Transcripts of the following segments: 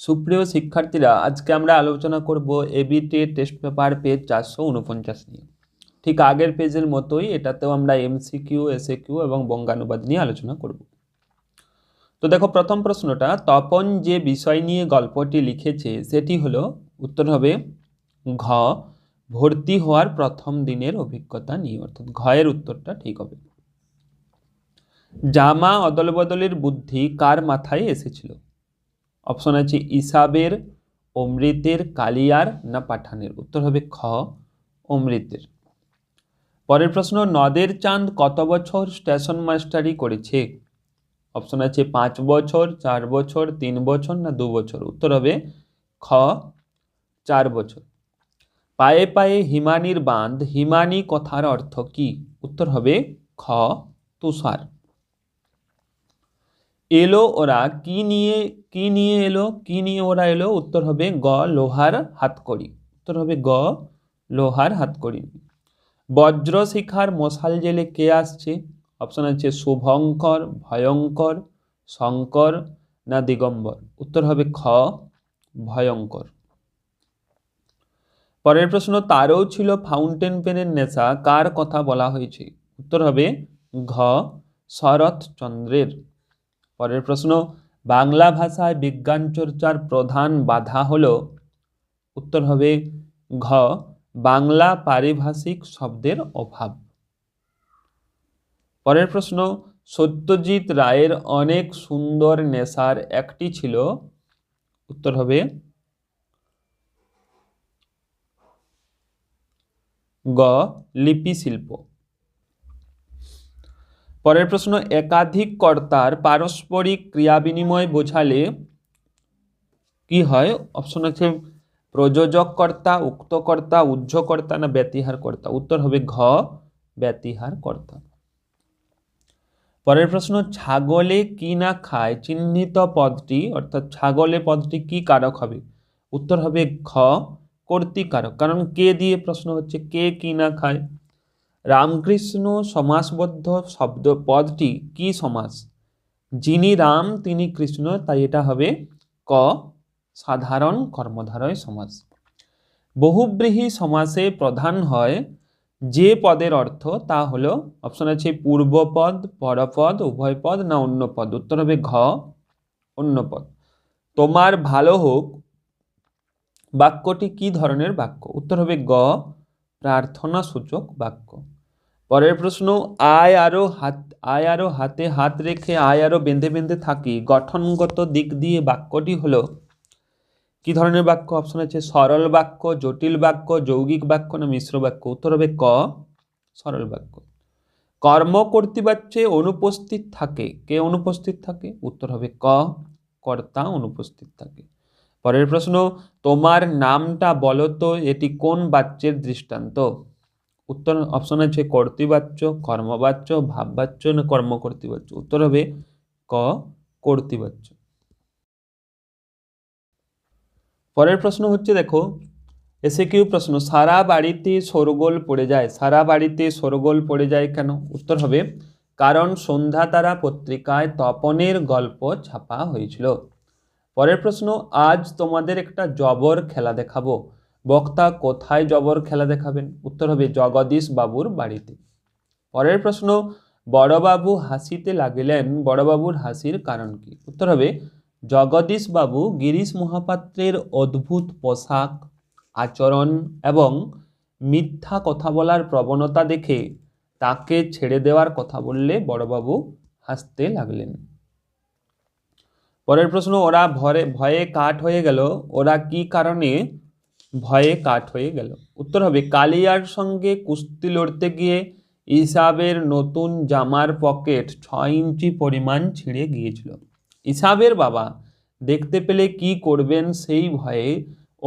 সুপ্রিয় শিক্ষার্থীরা, আজকে আমরা আলোচনা করব এবিটি টেস্ট পেপার পেজ 449 নিয়ে। ঠিক আগের পেজের মতোই এটাতেও আমরা এমসিকিউ, এসএকিউ এবং বঙ্গানুবাদ নিয়ে আলোচনা করব। তো দেখো, প্রথম প্রশ্নটা, তপন যে বিষয় নিয়ে গল্পটি লিখেছে সেটি হলো, উত্তর হবে ঘ, ভর্তি হওয়ার প্রথম দিনের অভিজ্ঞতা নিয়ে, অর্থাৎ ঘ এর উত্তরটা ঠিক হবে। জামা অদল বদলের বুদ্ধি কার মাথায় এসেছিল? অপশন আছে ইসাবের, অমৃতের, কালিয়ার না পাঠানের। উত্তর হবে খ, অমৃতের। পরের প্রশ্ন, নদের চাঁদ কত বছর স্টেশন মাস্টারি করেছে? অপশন আছে 5 বছর, 4 বছর, 3 বছর না 2 বছর। উত্তর হবে খ, 4 বছর। পায়ে পায়ে হিমানির বাঁধ, হিমানি কথার অর্থ কি? উত্তর হবে খ, তুষার। এলো ওরা কি নিয়ে ওরা এলো? উত্তর হবে গ, লোহার হাতকড়ি। উত্তর হবে গ, লোহার হাতকড়ি। বজ্র শিখার মশাল জেলে কে আসছে? অপশন আছে শুভঙ্কর, ভয়ঙ্কর, শঙ্কর না দিগম্বর। উত্তর হবে খ, ভয়ঙ্কর। পরের প্রশ্ন, তারও ছিল ফাউন্টেন পেনের নেশা কার কথা বলা হয়েছে? উত্তর হবে ঘ, শরৎচন্দ্রের। পরের প্রশ্ন, বাংলা ভাষায় বিজ্ঞান চর্চার প্রধান বাধা হলো? উত্তর হবে ঘ, বাংলা পারিভাষিক শব্দের অভাব। পরের প্রশ্ন, সত্যজিৎ রায়ের অনেক সুন্দর নেশার একটি ছিল? উত্তর হবে গ, লিপি শিল্প। পরের প্রশ্ন, একাধিক কর্তার পারস্পরিক ক্রিয়া বিনিময় বোঝালে কি হয়? অপশন আছে প্রযোজক কর্তা, উক্ত কর্তা, উহ্য কর্তা না ব্যতিহার কর্তা। উত্তর হবে ঘ, ব্যতিহার কর্তা। পরের প্রশ্ন, ছাগলে কি না খায় চিহ্নিত পদটি, অর্থাৎ ছাগলে পদটি কি কারক হবে? উত্তর হবে খ, কর্তৃকারক। কারণ কে দিয়ে প্রশ্ন হচ্ছে, কে কি না খায়। রামকৃষ্ণ সমাসবদ্ধ শব্দ পদটি কি সমাস? যিনি রাম তিনি কৃষ্ণ, তাই এটা হবে ক, সাধারণ কর্মধারয় সমাস। বহুব্রীহি সমাসে প্রধান হয় যে পদের অর্থ, তা হলো, অপশন আছে পূর্বপদ, পরপদ, উভয় পদ না অন্য পদ। উত্তর হবে ঘ, অন্য পদ। তোমার ভালো হোক বাক্যটি কি ধরনের বাক্য? উত্তর হবে গ, প্রার্থনা সূচক বাক্য। পরের প্রশ্ন, আয় আরো হাতে হাত রেখে আয় আরো বেঁধে বেঁধে থাকি গঠনগত দিক দিয়ে বাক্যটি হলো কি ধরনের বাক্য? অপশন আছে সরল বাক্য, জটিল বাক্য, যৌগিক বাক্য না মিশ্র বাক্য। উত্তর হবে ক, সরল বাক্য। কর্ম কর্তৃবাচ্যে অনুপস্থিত থাকে, কে অনুপস্থিত থাকে? উত্তর হবে ক, কর্তা অনুপস্থিত থাকে। পরের প্রশ্ন, তোমার নামটা বলো তো এটি কোন বাচ্যের দৃষ্টান্ত? উত্তর অপশন আছে কর্তৃবাচ্য, কর্মবাচ্য, ভাববাচ্য না কর্মকর্তৃবাচ্য। উত্তর হবে ক, কর্তৃবাচ্য। পরের প্রশ্ন হচ্ছে, দেখো এসএকিউ প্রশ্ন, সারা বাড়িতে শোরগোল পড়ে যায়, সারা বাড়িতে শোরগোল পড়ে যায় কেন? উত্তর হবে কারণ সন্ধ্যা তারা পত্রিকায় তপনের গল্প ছাপা হয়েছিল। পরের প্রশ্ন, আজ তোমাদের একটা জবর খেলা দেখাবো, বক্তা কোথায় জবর খেলা দেখাবেন? উত্তর হবে জগদীশ বাবুর বাড়িতে। পরের প্রশ্ন, বড়বাবু হাসিতে লাগিলেন, বড়বাবুর হাসির কারণ কি? উত্তর হবে জগদীশ বাবু গিরিশ মহাপাত্রের অদ্ভুত পোশাক, আচরণ এবং মিথ্যা কথা বলার প্রবণতা দেখে তাকে ছেড়ে দেওয়ার কথা বললে বড়বাবু হাসতে লাগলেন। পরের প্রশ্ন, ওরা ভয়ে কাঠ হয়ে গেল, ওরা কি কারণে ভয়ে কাঠ হয়ে গেল? উত্তর হবে কালিয়ার সঙ্গে কুস্তি লড়তে গিয়ে ইসাবের নতুন জামার পকেট 6 ইঞ্চি পরিমাণ ছিঁড়ে গিয়েছিল। ইসাবের বাবা দেখতে পেলে কি করবেন সেই ভয়ে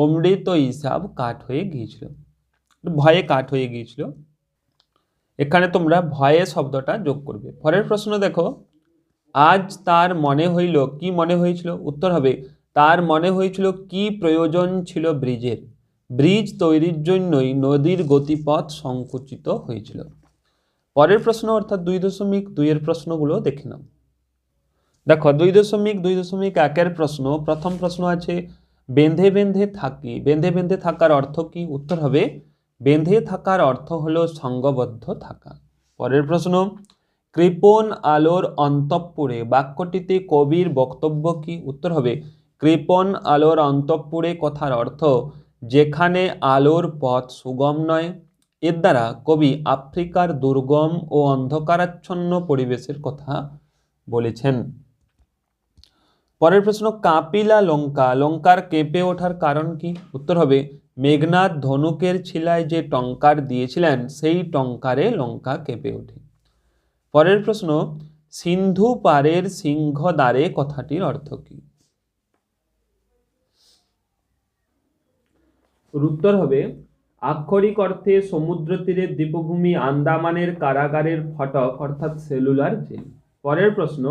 অমৃত ইসাব কাঠ হয়ে গিয়েছিল, ভয়ে কাঠ হয়ে গিয়েছিল। এখানে তোমরা ভয়ে শব্দটা যোগ করবে। পরের প্রশ্ন দেখো, আজ তার মনে হইল, কি মনে হয়েছিল? উত্তর হবে তার মনে হয়েছিল কি প্রয়োজন ছিল ব্রিজের, ব্রিজ তৈরির জন্যই নদীর গতিপথ সংকুচিত হয়েছিল। পরের প্রশ্ন অর্থাৎ 2.2 এর প্রশ্নগুলো দেখে নাও। দেখো 2.2.1 প্রশ্ন। প্রথম প্রশ্ন আছে বেঁধে বেঁধে থাকি, বেঁধে বেঁধে থাকার অর্থ কি? উত্তর হবে বেঁধে থাকার অর্থ হলো সঙ্গবদ্ধ থাকা। পরের প্রশ্ন, কৃপণ আলোর অন্তঃপুরে বাক্যটিতে কবির বক্তব্য কি? উত্তর হবে কৃপণ আলোর অন্তঃপুরে কথার অর্থ যেখানে আলোর পথ সুগম নয়। এর দ্বারা কবি আফ্রিকার দুর্গম ও অন্ধকারাচ্ছন্ন পরিবেশের কথা বলেছেন। পরের প্রশ্ন, কাঁপিলা লঙ্কা, লঙ্কার কেঁপে ওঠার কারণ কি? উত্তর হবে মেঘনাদ ধনুকের ছিলায় যে টঙ্কার দিয়েছিলেন সেই টঙ্কারে লঙ্কা কেঁপে ওঠে। পরের প্রশ্ন, সিন্ধু পারের সিংহদ্বারে কথাটির অর্থ কি? উত্তর হবে আক্ষরিক অর্থে সমুদ্র তীরের দ্বীপভূমি আন্দামানের কারাগারের ফটক অর্থাৎ সেলুলার জেল। পরের প্রশ্ন,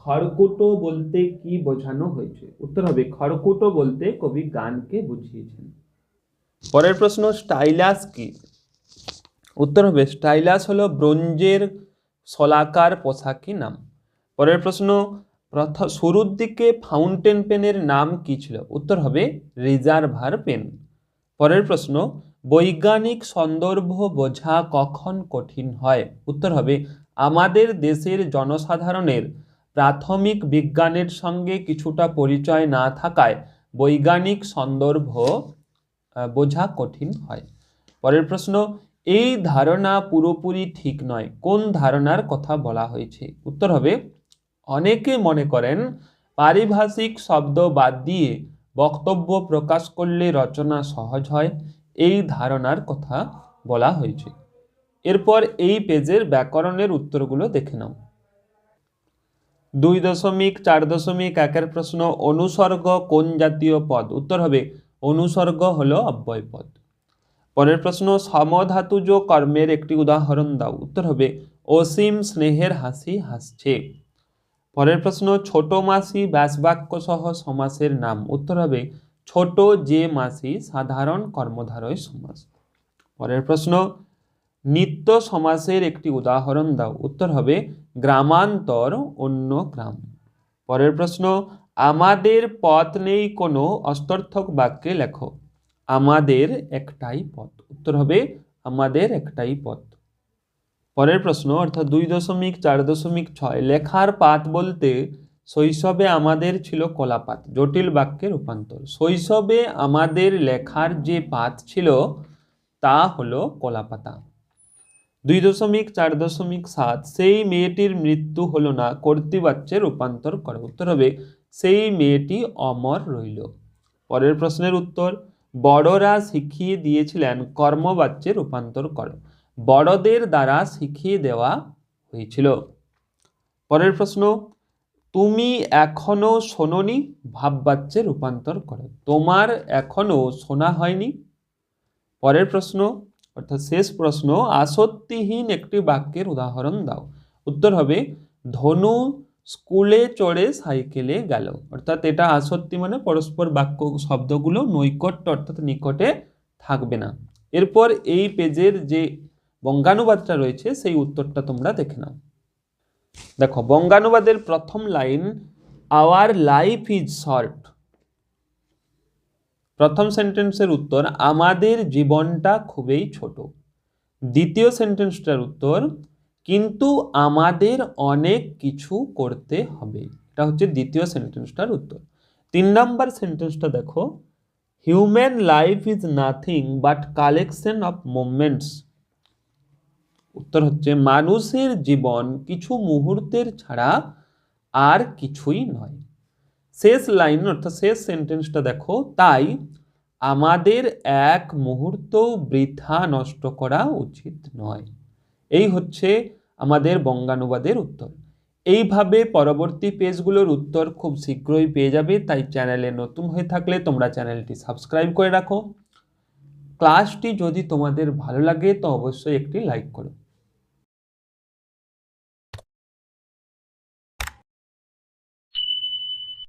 খড়কুটো বলতে কি বোঝানো হয়েছে? উত্তর হবে খড়কুটো বলতে কবি গানকে বুঝিয়েছেন। পরের প্রশ্ন, স্টাইলাস কি? উত্তর হবে স্টাইলাস হলো ব্রোঞ্জের শলাকার পোশাকি নাম। পরের প্রশ্ন, শুরুর দিকে ফাউন্টেন পেনের নাম কি ছিল? উত্তর হবে রিজার্ভার পেন। পরের প্রশ্ন, বৈজ্ঞানিক সন্দর্ভ বোঝা কখন কঠিন হয়? উত্তর হবে আমাদের দেশের জনসাধারণের প্রাথমিক বিজ্ঞানের সঙ্গে কিছুটা পরিচয় না থাকায় বৈজ্ঞানিক সন্দর্ভ বোঝা কঠিন হয়। পরের প্রশ্ন, এই ধারণা পুরোপুরি ঠিক নয়, কোন ধারণার কথা বলা হয়েছে? উত্তর হবে অনেকে মনে করেন পারিভাষিক শব্দ বাদ দিয়ে বক্তব্য প্রকাশ করলে রচনা সহজ হয়, এই ধারণার কথা বলা হয়েছে। এরপর এই পেজের ব্যাকরণের উত্তরগুলো দেখে নাও। 2.4.1 প্রশ্ন, অনুসর্গ কোন জাতীয় পদ? উত্তর হবে অনুসর্গ হলো অব্যয় পদ। পরের প্রশ্ন, সমধাতুজ কর্মের একটি উদাহরণ দাও। উত্তর হবে অসীম স্নেহের হাসি হাসছে। পরের প্রশ্ন, ছোট মাসি ব্যাসবাক্য সহ সমাসের নাম। উত্তর হবে ছোট যে মাসি সাধারণ কর্মধারয় সমাস। পরের প্রশ্ন, নিত্য সমাসের একটি উদাহরণ দাও। উত্তর হবে গ্রামান্তর অন্য গ্রাম। পরের প্রশ্ন, আমাদের পথ নেই কোনো অস্তর্থক বাক্যে লেখো। আমাদের একটাই পথ। উত্তর হবে আমাদের একটাই পথ। পরের প্রশ্ন অর্থাৎ 2.4.6 লেখার পাত বলতে শৈশবে আমাদের ছিল কলাপাত, জটিল বাক্যে রূপান্তর। শৈশবে আমাদের লেখার যে পাত ছিল তা হলো কলাপাতা। 2.4.7 সেই মেয়েটির মৃত্যু হলো না, কর্তৃবাচ্যে রূপান্তর করো। উত্তর হবে সেই মেয়েটি অমর রইল। পরের প্রশ্নের উত্তর, বড়রা শিখিয়ে দিয়েছিলেন, কর্মবাচ্যে রূপান্তর করো। বড়দের দ্বারা শিখিয়ে দেওয়া হয়েছিল। পরের প্রশ্ন, তুমি এখনো শোনোনি, ভাববাচ্যে রূপান্তর করো। তোমার এখনো শোনা হয়নি। পরের প্রশ্ন অর্থাৎ শেষ প্রশ্ন, আসক্তিহীন একটি বাক্যের উদাহরণ দাও। উত্তর হবে ধনু স্কুলে চড়ে সাইকেলে গেল। অর্থাৎ এটা আসক্তি মানে পরস্পর বাক্য শব্দগুলো নৈকট্য অর্থাৎ নিকটে থাকবে না। এরপর এই পেজের যে বঙ্গানুবাদটা রয়েছে সেই উত্তরটা তোমরা দেখে নাও। দেখো বঙ্গানুবাদের প্রথম line, our life is short. প্রথম সেন্টেন্সের উত্তর, আমাদের জীবনটা খুবই ছোট। দ্বিতীয় সেন্টেন্সটার উত্তর, কিন্তু আমাদের অনেক কিছু করতে হবে। এটা হচ্ছে দ্বিতীয় সেন্টেন্সটার উত্তর। 3 নম্বর সেন্টেন্সটা দেখো, human life is nothing but collection of moments. উত্তর হচ্ছে মানুষের জীবন কিছু মুহূর্তের ছাড়া আর কিছুই নয়। শেষ লাইন অর্থাৎ শেষ সেন্টেন্সটা দেখো, তাই আমাদের এক মুহূর্ত বৃথা নষ্ট করা উচিত নয়। এই হচ্ছে আমাদের বঙ্গানুবাদের উত্তর। এইভাবে পরবর্তী পেজগুলোর উত্তর খুব শীঘ্রই পেয়ে যাবে। তাই চ্যানেলে নতুন হয়ে থাকলে তোমরা চ্যানেলটি সাবস্ক্রাইব করে রাখো। ক্লাসটি যদি তোমাদের ভালো লাগে তো অবশ্যই একটি লাইক করো।